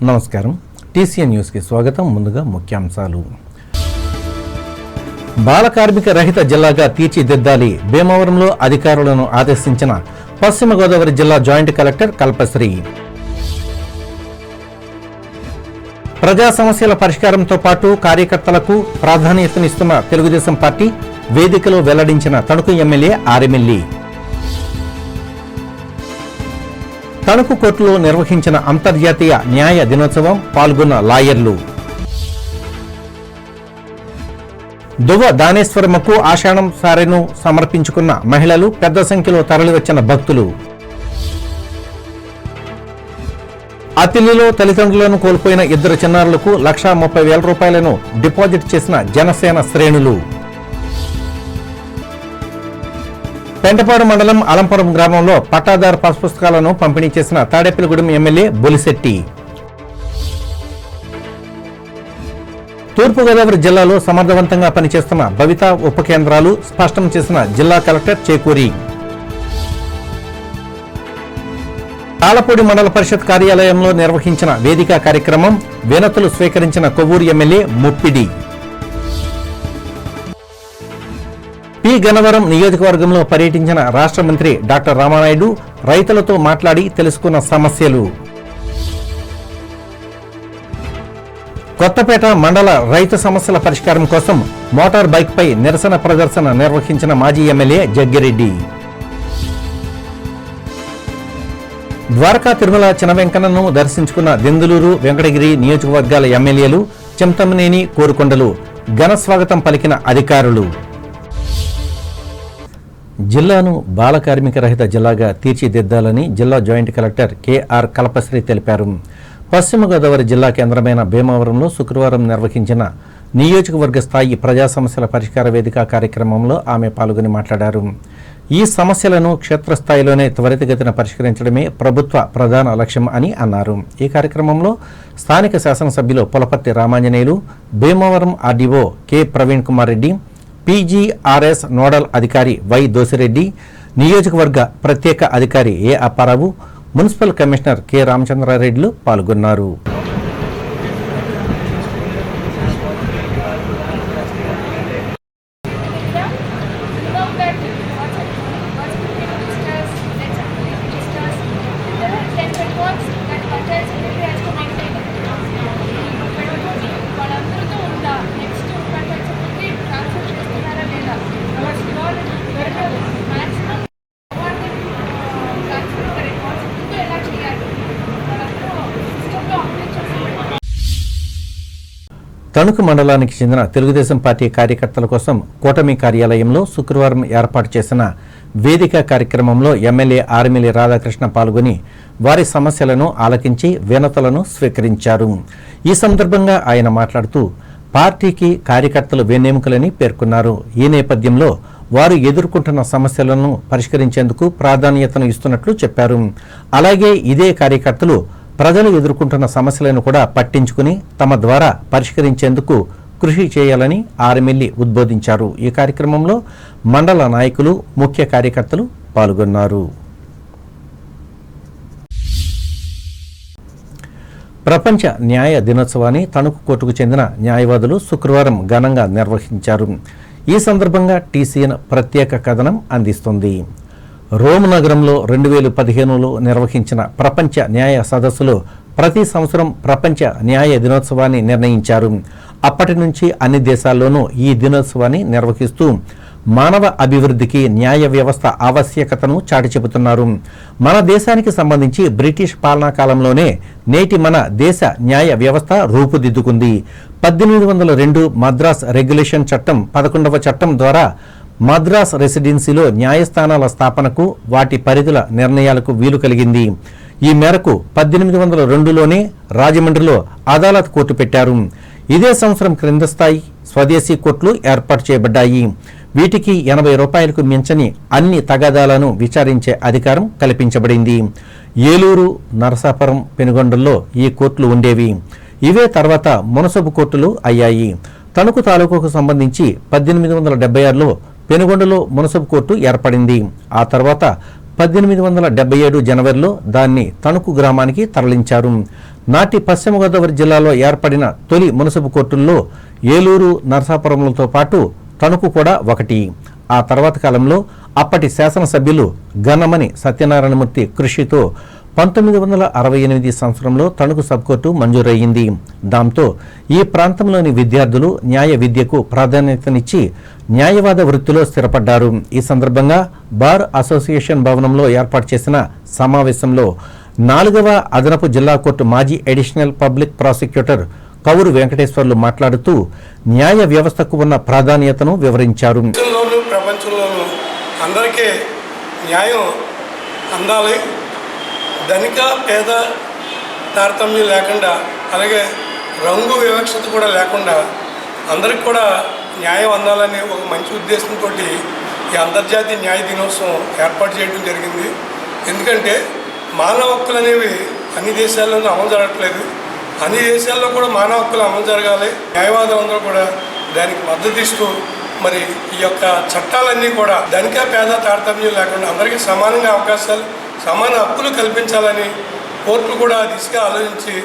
నమస్కారం. టీసీఎన్ న్యూస్కి స్వాగతం. ముందుగా ముఖ్యాంశాలు. బాల కార్మిక రహిత జిల్లాగా తీర్చిదిద్దాలి, భీమవరంలో అధికారులను ఆదేశించిన పశ్చిమ గోదావరి జిల్లా జాయింట్ కలెక్టర్ కల్పశ్రీ. ప్రజా సమస్యల పరిష్కారంతో పాటు కార్యకర్తలకు ప్రాధాన్యతనిస్తున్న తెలుగుదేశం పార్టీ వేదికలో వెల్లడించిన తణుకు ఎమ్మెల్యే ఆరెమిల్లి. తణుకు కోర్టులో నిర్వహించిన అంతర్జాతీయ న్యాయ దినోత్సవం, పాల్గొన్న లాయర్లు. దువ్వ దానేశ్వరమ్మకు ఆషాఢం సారెను సమర్పించుకున్న మహిళలు, పెద్ద సంఖ్యలో తరలివచ్చిన భక్తులు. అతిలిలో తల్లిదండ్రులను కోల్పోయిన ఇద్దరు చిన్నారులకు 1,30,000 రూపాయలను డిపాజిట్ చేసిన జనసేన శ్రేణులు. పెంటపాడు మండలం అలంపురం గ్రామంలో పట్టాదారు పాస్ పుస్తకాలను పంపిణీ చేసిన తాడేపల్లిగూడెం ఎమ్మెల్యే బొలిశెట్టి. తూర్పుగోదావరి జిల్లాలో సమర్థవంతంగా పనిచేస్తున్న భవిత ఉప కేంద్రాలు స్పష్టం చేసిన జిల్లా కలెక్టర్ చేకూరి. తాళపూడి మండల పరిషత్ కార్యాలయంలో నిర్వహించిన వేదిక కార్యక్రమం, వినతులు స్వీకరించిన కొవ్వూరు ఎమ్మెల్యే ముప్పిడి. పి గన్నవరం నియోజకవర్గంలో పర్యటించిన రాష్ట్ర మంత్రి డాక్టర్ రామానాయుడు రైతులతో మాట్లాడి తెలుసుకున్న సమస్యలు. కొత్తపేట మండల రైతు సమస్యల పరిష్కారం కోసం మోటార్ బైక్ పై నిరసన ప్రదర్శన నిర్వహించిన మాజీ ఎమ్మెల్యే జగ్గిరెడ్డి. ద్వారకా తిరుమల చినవెంకన్నను దర్శించుకున్న దెందులూరు, వెంకటగిరి నియోజకవర్గాల ఎమ్మెల్యేలు, చెంతమనేని, కోరుకొండలు ఘన స్వాగతం పలికిన అధికారులు. జిల్లాను బాల కార్మిక రహిత జిల్లాగా తీర్చిదిద్దాలని జిల్లా జాయింట్ కలెక్టర్ కెఆర్ కల్పశ్రీ తెలిపారు. పశ్చిమ గోదావరి జిల్లా కేంద్రమైన భీమవరంలో శుక్రవారం నిర్వహించిన నియోజకవర్గ స్థాయి ప్రజా సమస్యల పరిష్కార వేదిక కార్యక్రమంలో ఆమె పాల్గొని మాట్లాడారు. ఈ సమస్యలను క్షేత్రస్థాయిలోనే త్వరితగతిన పరిష్కరించడమే ప్రభుత్వ ప్రధాన లక్ష్యం అని అన్నారు. ఈ కార్యక్రమంలో స్థానిక శాసనసభ్యులు Pulaparthi Ramanjaneyulu, Bhimavaram RDO K Praveen Kumar Reddy, PGRS nodal అధికారి వై దోసిరెడ్డి, నియోజకవర్గ ప్రత్యేక అధికారి ఏ అప్పారావు, మున్సిపల్ కమిషనర్ కె రామచంద్రారెడ్డిలు పాల్గొన్నారు. తణుకు మండలానికి చెందిన తెలుగుదేశం పార్టీ కార్యకర్తల కోసం కూటమి కార్యాలయంలో శుక్రవారం ఏర్పాటు చేసిన వేదిక కార్యక్రమంలో ఎమ్మెల్యే ఆరెమిల్లి రాధాకృష్ణ పాల్గొని వారి సమస్యలను ఆలకించి వినతులను స్వీకరించారు. ఈ సందర్భంగా ఆయన మాట్లాడుతూ పార్టీకి కార్యకర్తలు వెన్నెముకలని పేర్కొన్నారు. ఈ నేపథ్యంలో వారు ఎదుర్కొంటున్న సమస్యలను పరిష్కరించేందుకు ప్రాధాన్యతను ఇస్తున్నట్లు చెప్పారు. అలాగే ఇదే కార్యకర్తలు ప్రజలు ఎదుర్కొంటున్న సమస్యలను కూడా పట్టించుకుని తమ ద్వారా పరిష్కరించేందుకు కృషి చేయాలని ఆరెమిల్లి ఉద్బోధించారు. ఈ కార్యక్రమంలో మండల నాయకులు, ముఖ్య కార్యకర్తలు పాల్గొన్నారు. ప్రపంచ న్యాయ దినోత్సవాన్ని తణుకు కోర్టుకు చెందిన న్యాయవాదులు శుక్రవారం ఘనంగా నిర్వహించారు. ఈ సందర్భంగా టీసీఎన్ ప్రత్యేక కథనం అందిస్తుంది. రోమ్ నగరంలో 2015లో నిర్వహించిన ప్రపంచ న్యాయ సదస్సులో ప్రతి సంవత్సరం ప్రపంచ న్యాయ దినోత్సవాన్ని నిర్ణయించారు. అప్పటి నుంచి అన్ని దేశాల్లోనూ ఈ దినోత్సవాన్ని నిర్వహిస్తూ మానవ అభివృద్ధికి న్యాయ వ్యవస్థ ఆవశ్యకతను చాటి చెబుతున్నారు. మన దేశానికి సంబంధించి బ్రిటిష్ పాలనా కాలంలోనే నేటి మన దేశ న్యాయ వ్యవస్థ రూపుదిద్దుకుంది. 1802 మద్రాస్ రెగ్యులేషన్ చట్టం 11వ చట్టం ద్వారా మద్రాస్ రెసిడెన్సీలో న్యాయస్థానాల స్థాపనకు, వాటి పరిధుల నిర్ణయాలకు వీలు కలిగింది. ఈ మేరకు 1802లోనే రాజమండ్రిలో అదాలత్ కోర్టు పెట్టారు. ఇదే సంవత్సరం క్రింద స్థాయి స్వదేశీ కోర్టులు ఏర్పాటు చేయబడ్డాయి. వీటికి 80 రూపాయలకు మించని అన్ని తగాదాలను విచారించే అధికారం కల్పించబడింది. ఏలూరు, నరసాపురం, పెనుగొండల్లో ఈ కోర్టులు ఉండేవి. ఇవే తర్వాత మునసబు కోర్టులు అయ్యాయి. తణుకు తాలూకాకు సంబంధించి 1876లో పెనుగొండలో మునసబు కోర్టు ఏర్పడింది. ఆ తర్వాత 1877 జనవరిలో దాన్ని తణుకు గ్రామానికి తరలించారు. నాటి పశ్చిమ గోదావరి జిల్లాలో ఏర్పడిన తొలి మున్సిపల్ కోర్టుల్లో ఏలూరు, నరసాపురంలతో పాటు తణుకు కూడా ఒకటి. ఆ తర్వాత కాలంలో అప్పటి శాసనసభ్యులు గన్నమని సత్యనారాయణమూర్తి కృషితో 1968 సంవత్సరంలో తణుకు సబ్కోర్టు మంజూరయ్యింది. దాంతో ఈ ప్రాంతంలోని విద్యార్థులు న్యాయ విద్యకు ప్రాధాన్యతనిచ్చి న్యాయవాద వృత్తిలో స్థిరపడ్డారు. ఈ సందర్భంగా బార్ అసోసియేషన్ భవనంలో ఏర్పాటు చేసిన సమావేశంలో 4వ అదనపు జిల్లా కోర్టు మాజీ అడిషనల్ పబ్లిక్ ప్రాసిక్యూటర్ కౌరు వెంకటేశ్వర్లు మాట్లాడుతూ న్యాయ వ్యవస్థకు ఉన్న ప్రాధాన్యతను వివరించారు. ప్రపంచంలోనూ అందరికీ న్యాయం అందాలి, ధనిక పేద తారతమ్యం లేకుండా, అలాగే రంగు వివక్షత కూడా లేకుండా అందరికి కూడా న్యాయం అందాలనే ఒక మంచి ఉద్దేశంతో ఈ అంతర్జాతీయ న్యాయ దినోత్సవం ఏర్పాటు చేయడం జరిగింది. ఎందుకంటే మానవ హక్కులు అనేవి అన్ని దేశాల్లోనూ అమలు జరగట్లేదు. అన్ని దేశాల్లో కూడా మానవ హక్కులు అమలు జరగాలి. న్యాయవాదులందరూ కూడా దానికి మద్దతు ఇస్తూ మరి ఈ యొక్క చట్టాలన్నీ కూడా ధనిక పేద తారతమ్యం లేకుండా అందరికీ సమానంగా అవకాశాలు, సమాన హక్కులు కల్పించాలని కోర్టులు కూడా దిశగా ఆలోచించి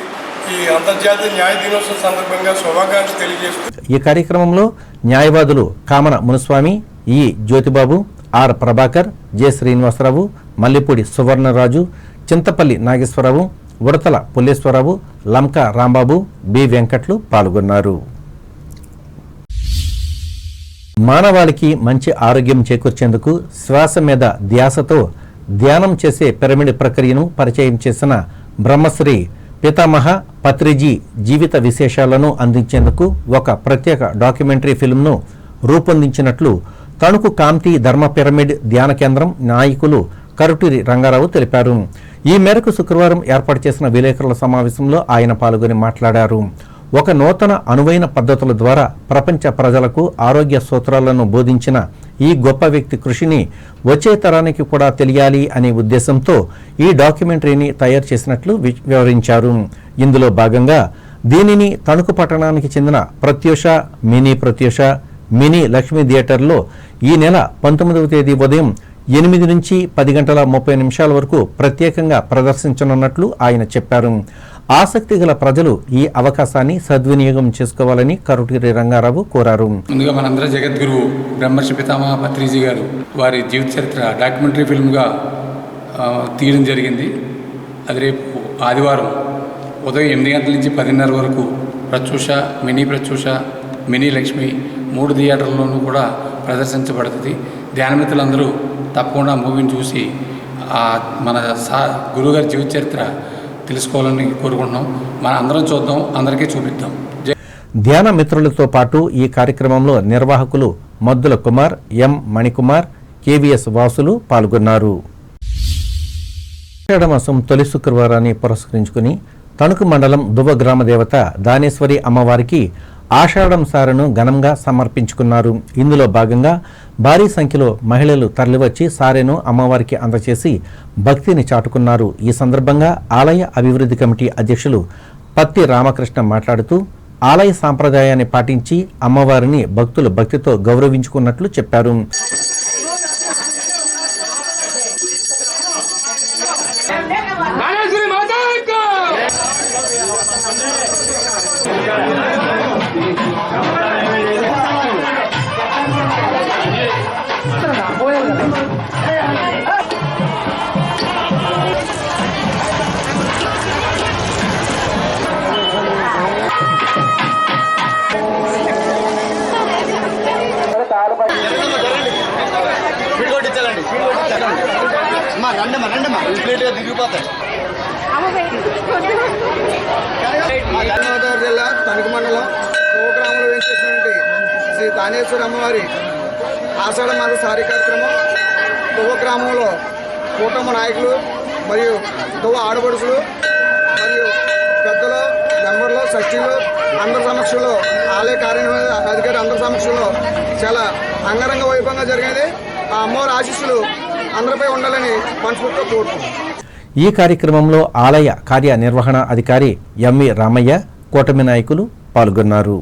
ఈ అంతర్జాతీయ న్యాయ దినోత్సవం సందర్భంగా శుభాకాంక్షలు తెలియజేస్తుంది. ఈ కార్యక్రమంలో న్యాయవాదులు Kamana Munuswamy, E Jyothibabu, R Prabhakar, J Srinivasarao, Mallipudi Suvarnaraju, Chintapalli Nageswararao, Udathala Pulleswararao, Lanka Rambabu, B Venkatlu పాల్గొన్నారు. మానవాళికి మంచి ఆరోగ్యం చేకూర్చేందుకు శ్వాస మీద ధ్యాసతో ధ్యానం చేసే పిరమిడ్ ప్రక్రియను పరిచయం చేసిన బ్రహ్మశ్రీ పితామహ పత్రిజీ జీవిత విశేషాలను అందించేందుకు ఒక ప్రత్యేక డాక్యుమెంటరీ ఫిల్మ్ను రూపొందించినట్లు తణుకు కాంతి ధర్మ పిరమిడ్ ధ్యాన కేంద్రం నాయకులు కరుటూరి రంగారావు తెలిపారు. ఈ మేరకు శుక్రవారం ఏర్పాటు చేసిన విలేకరుల సమావేశంలో ఆయన పాల్గొని మాట్లాడారు. ఒక నూతన అనువైన పద్ధతుల ద్వారా ప్రపంచ ప్రజలకు ఆరోగ్య సూత్రాలను బోధించిన ఈ గొప్ప వ్యక్తి కృషిని వచ్చే తరానికి కూడా తెలియాలి అనే ఉద్దేశంతో ఈ డాక్యుమెంటరీని తయారు చేసినట్లు వివరించారు. ఇందులో భాగంగా దీనిని తణుకు పట్టణానికి చెందిన ప్రత్యూష, మినీ లక్ష్మీ థియేటర్లో ఈ నెల 19వ తేదీ ఉదయం 8 నుంచి 10 గంటల 30 నిమిషాల వరకు ప్రత్యేకంగా ప్రదర్శించనున్నట్లు ఆయన చెప్పారు. ఆసక్తి గల ప్రజలు ఈ అవకాశాన్ని సద్వినియోగం చేసుకోవాలని కరుటూరి రంగారావు కోరారు. ముందుగా మనందరూ జగద్గురువు బ్రహ్మర్షి పితామహ పత్రిజీ గారు వారి జీవిత చరిత్ర డాక్యుమెంటరీ ఫిల్మ్గా తీయడం జరిగింది. అది రేపు ఆదివారం ఉదయం 8 గంటల నుంచి 10:30 వరకు ప్రత్యూష, మినీ లక్ష్మి 3 థియేటర్లోనూ కూడా ప్రదర్శించబడుతుంది. ధ్యానమిత్రులందరూ తప్పకుండా మూవీని చూసి మన గురువుగారి జీవిత చరిత్ర తెలుసుకోవాలని కోరుకుంటున్నాం. మన అందరం చూద్దాం, అందరికీ చూపిద్దాం. ధ్యాన మిత్రులతో పాటు ఈ కార్యక్రమంలో నిర్వాహకులు మద్దుల కుమార్, ఎం మణికుమార్, కేవీఎస్ వాసులు పాల్గొన్నారు. ఆషాఢ మాసం తొలి శుక్రవారాన్ని పురస్కరించుకుని తణుకు మండలం దువ్వ గ్రామ దేవత దానేశ్వరి అమ్మవారికి ఆషాఢం సారెను ఘనంగా సమర్పించుకున్నారు. ఇందులో భాగంగా భారీ సంఖ్యలో మహిళలు తరలివచ్చి సారెను అమ్మవారికి అందచేసి భక్తిని చాటుకున్నారు. ఈ సందర్భంగా ఆలయ అభివృద్ధి కమిటీ అధ్యక్షులు పత్తి రామకృష్ణ మాట్లాడుతూ ఆలయ సాంప్రదాయాన్ని పాటించి అమ్మవారిని భక్తులు భక్తితో గౌరవించుకున్నట్లు చెప్పారు. గోదావరి జిల్లా తణుకు మండలం గ్రామంలో వేసేసినటువంటి శ్రీ దానేశ్వరి అమ్మవారి ఆషాఢ మాస సారీ కార్యక్రమం దువ్వ గ్రామంలో కూటమి నాయకులు మరియు దువ్వ ఆడపడుచులు మరియు పెద్దలు, మెంబర్లు, సచివులు అందరి సమక్షంలో, ఆలయ కార్యనిర్వహణ అధికారి అందరి సమక్షంలో చాలా అంగరంగ వైభవంగా జరిగేది. ఆ అమ్మవారి ఆశీస్సులు అందరిపై ఉండాలని మనస్ఫూర్తిగా కోరుకుంటున్నాం. ఈ కార్యక్రమంలో ఆలయ కార్యనిర్వహణ అధికారి ఎంవి రామయ్య, కూటమి నాయకులు పాల్గొన్నారు.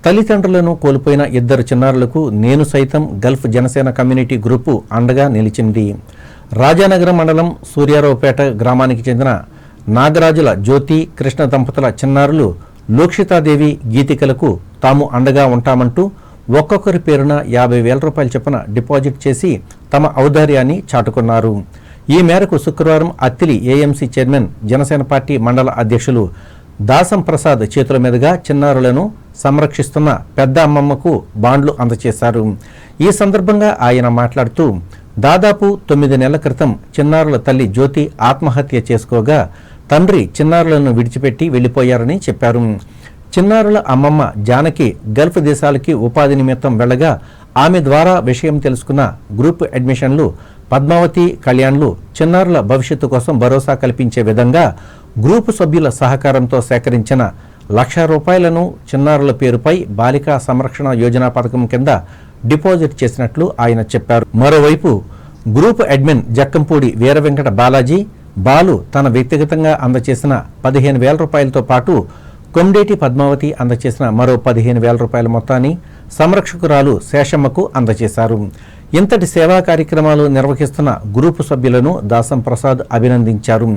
తల్లిదండ్రులను కోల్పోయిన ఇద్దరు చిన్నారులకు నేను సైతం గల్ఫ్ జనసేన కమ్యూనిటీ గ్రూపు అండగా నిలిచింది. రాజానగరం మండలం సూర్యారావుపేట గ్రామానికి చెందిన నాగరాజుల జ్యోతి కృష్ణ దంపతుల చిన్నారులు లోక్షితాదేవి గీతికలకు తాము అండగా ఉంటామంటూ ఒక్కొక్కరి పేరున 50,000 రూపాయల చొప్పున డిపాజిట్ చేసి తమ ఔదార్యాన్ని చాటుకున్నారు. ఈ మేరకు శుక్రవారం Attili AMC chairman Janasena party మండల అధ్యక్షులు దాసం ప్రసాద్ చేతుల మీదుగా చిన్నారులను సంరక్షిస్తున్న పెద్ద అమ్మమ్మకు బాండ్లు అందజేశారు. ఈ సందర్భంగా ఆయన మాట్లాడుతూ దాదాపు 9 నెలల క్రితం చిన్నారుల తల్లి జ్యోతి ఆత్మహత్య చేసుకోగా తండ్రి చిన్నారులను విడిచిపెట్టి వెళ్లిపోయారని చెప్పారు. చిన్నారుల అమ్మమ్మ జానకి గల్ఫ్ దేశాలకి ఉపాధి నిమిత్తం వెళ్లగా ఆమె ద్వారా విషయం తెలుసుకున్న గ్రూప్ అడ్మిషన్లు పద్మావతి కళ్యాణ్లు చిన్నారుల భవిష్యత్తు కోసం భరోసా కల్పించే విధంగా గ్రూపు సభ్యుల సహకారంతో సేకరించిన ₹1,00,000 చిన్నారుల పేరుపై బాలికా సంరక్షణ యోజన పథకం కింద డిపాజిట్ చేసినట్లు ఆయన చెప్పారు. మరోవైపు గ్రూప్ అడ్మిన్ జక్కంపూడి వీరవెంకట బాలాజీ బాలు తన వ్యక్తిగతంగా అందచేసిన ₹15,000తో పాటు కొమ్డేటి పద్మావతి అందచేసిన మరో ₹15,000 మొత్తాన్ని సంరక్షకురాలు శేషమ్మకు అందజేశారు. ఇంతటి సేవా కార్యక్రమాలు నిర్వహిస్తున్న గ్రూపు సభ్యులను దాసం ప్రసాద్ అభినందించారు.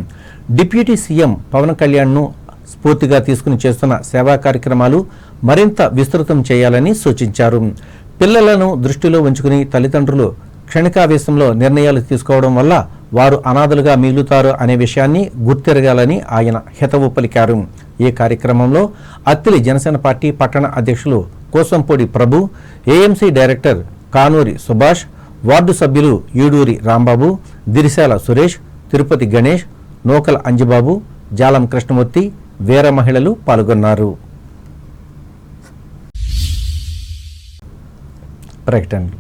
డిప్యూటీ సీఎం పవన్ కళ్యాణ్ను స్ఫూర్తిగా తీసుకుని చేస్తున్న సేవా కార్యక్రమాలు మరింత విస్తృతం చేయాలని సూచించారు. పిల్లలను దృష్టిలో ఉంచుకుని తల్లిదండ్రులు క్షణికావేశంలో నిర్ణయాలు తీసుకోవడం వల్ల వారు అనాథలుగా మిగులుతారు అనే విషయాన్ని గుర్తెరగాలని ఆయన హితవు పలికారు. ఈ కార్యక్రమంలో అత్తిలి జనసేన పార్టీ పట్టణ అధ్యక్షులు Kosampudi Prabhu, AMC director Kanuri Subhash, ward సభ్యులు ఈడూరి రాంబాబు, దిరిశాల సురేష్, తిరుపతి గణేష్, నోకల అంజిబాబు, జాలం కృష్ణమూర్తి, వీర మహిళలు పాల్గొన్నారు. ప్రకటనలు.